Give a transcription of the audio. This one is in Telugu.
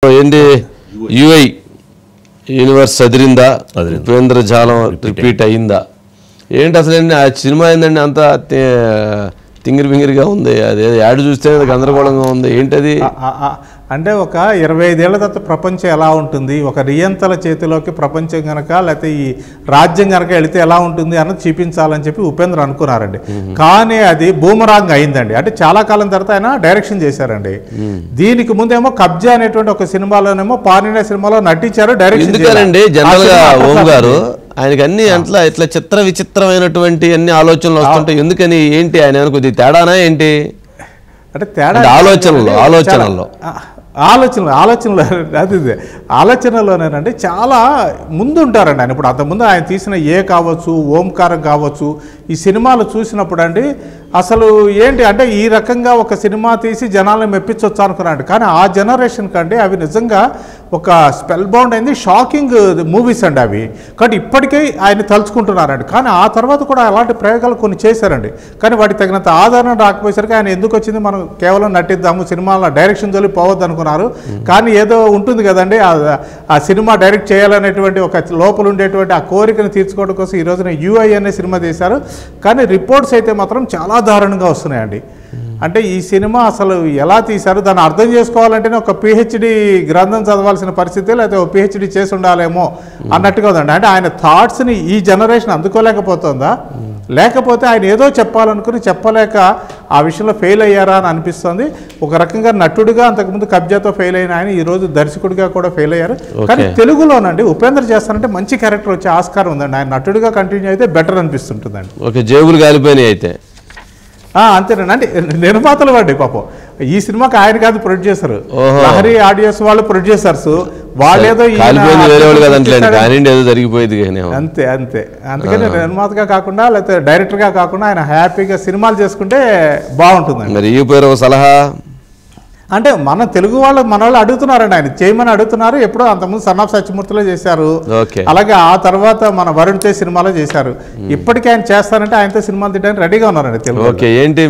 ఏంటి యూఐ యూనివర్స్ అదిరిందా ఉపేంద్ర జాలం రిపీట్ అయిందా ఏంటి అసలు ఆ సినిమా ఏందండి అంత తింగిరి బింగిరిగా ఉంది అదే యాడ్ చూస్తే గందరగోళంగా ఉంది ఏంటది అంటే ఒక 25 ఏళ్ల తర్వాత ప్రపంచం ఎలా ఉంటుంది ఒక రియంతల చేతిలోకి ప్రపంచం కనుక లేకపోతే ఈ రాజ్యం కనుక వెళితే ఎలా ఉంటుంది అన్నది చూపించాలని చెప్పి ఉపేంద్ర అనుకున్నారండి కానీ అది బూమరాంగ్ అయిందండి అంటే చాలా కాలం తర్వాత ఆయన డైరెక్షన్ చేశారండి దీనికి ముందేమో కబ్జా అనేటువంటి ఒక సినిమాలోనేమో పానినే సినిమాలో నటించారు డైరెక్షన్ ఎందుకండి జనరల్ గా ఓం గారు ఆయనకి అన్ని అట్లా ఇట్లా చిత్ర విచిత్రమైనటువంటి అన్ని ఆలోచనలు వస్తుంటాయి ఎందుకని ఏంటి ఆయన కొద్దిగా తేడానా ఏంటి అంటే తేడా ఆలోచనలోనేనండి చాలా ముందు ఉంటారండి ఆయన ఇప్పుడు అంతకుముందు ఆయన తీసిన ఏ కావచ్చు ఓంకారం కావచ్చు ఈ సినిమాలు చూసినప్పుడు అండి అసలు ఏంటి అంటే ఈ రకంగా ఒక సినిమా తీసి జనాలను మెప్పించవచ్చు అనుకున్నాడు కానీ ఆ జనరేషన్ కంటే అవి నిజంగా ఒక స్పెల్ బౌండ్ అయింది షాకింగ్ మూవీస్ అండి అవి కాబట్టి ఇప్పటికీ ఆయన తలుచుకుంటున్నారండి కానీ ఆ తర్వాత కూడా అలాంటి ప్రయోగాలు కొన్ని చేశారండి కానీ వాటికి తగినంత ఆదరణ రాకపోయేసరికి ఆయన ఎందుకు వచ్చింది మనం కేవలం నటిద్దాము సినిమాలో డైరెక్షన్ జోలి పోవద్దు అనుకున్నారు కానీ ఏదో ఉంటుంది కదండి ఆ సినిమా డైరెక్ట్ చేయాలనేటువంటి ఒక లోపల ఉండేటువంటి ఆ కోరికను తీర్చుకోవడం కోసం ఈ రోజున యూఐ అనే సినిమా తీశారు కానీ రిపోర్ట్స్ అయితే మాత్రం చాలా దారుణంగా వస్తున్నాయండి అంటే ఈ సినిమా అసలు ఎలా తీశారు దాన్ని అర్థం చేసుకోవాలంటేనే ఒక పిహెచ్డి గ్రంథం చదవాల్సిన పరిస్థితి లేకపోతే ఒక పిహెచ్డి చేసి ఉండాలేమో అన్నట్టుగా ఉందండి అంటే ఆయన థాట్స్ని ఈ జనరేషన్ అందుకోలేకపోతుందా లేకపోతే ఆయన ఏదో చెప్పాలనుకుని చెప్పలేక ఆ విషయంలో ఫెయిల్ అయ్యారా అని అనిపిస్తుంది ఒక రకంగా నటుడిగా అంతకుముందు కబ్జాతో ఫెయిల్ అయిన ఆయన ఈరోజు దర్శకుడిగా కూడా ఫెయిల్ అయ్యారు కానీ తెలుగులోనండి ఉపేంద్ర చేస్తానంటే మంచి క్యారెక్టర్ వచ్చే ఆస్కారం ఉందండి ఆయన నటుడిగా కంటిన్యూ అయితే బెటర్ అనిపిస్తుంటుందండి ఓకే జేబులు కాలిపోయినాయి అయితే అంతేనండి అంటే నిర్మాతలు వాడి పాపం ఈ సినిమాకి ఆయన కాదు ప్రొడ్యూసర్ లహరి ఆడియోస్ వాళ్ళు ప్రొడ్యూసర్స్ వాళ్ళేదో జరిగిపోయింది అంతే అంతే అందుకని నిర్మాతగా కాకుండా లేకపోతే డైరెక్టర్గా కాకుండా ఆయన హ్యాపీగా సినిమాలు చేసుకుంటే బాగుంటుంది మరి ఈ సలహా అంటే మన తెలుగు వాళ్ళు మన వాళ్ళు అడుగుతున్నారండి ఆయన చేయమని అడుగుతున్నారు ఎప్పుడో అంతకుముందు సన్ ఆఫ్ సత్యమూర్తిలో చేశారు అలాగే ఆ తర్వాత మన వరుణ్ తేజ్ సినిమాలో చేశారు ఇప్పటికీ ఆయన చేస్తారంటే ఆయనతో సినిమాలు తీయడానికి రెడీగా ఉన్నారండి తెలుగు. ఏంటి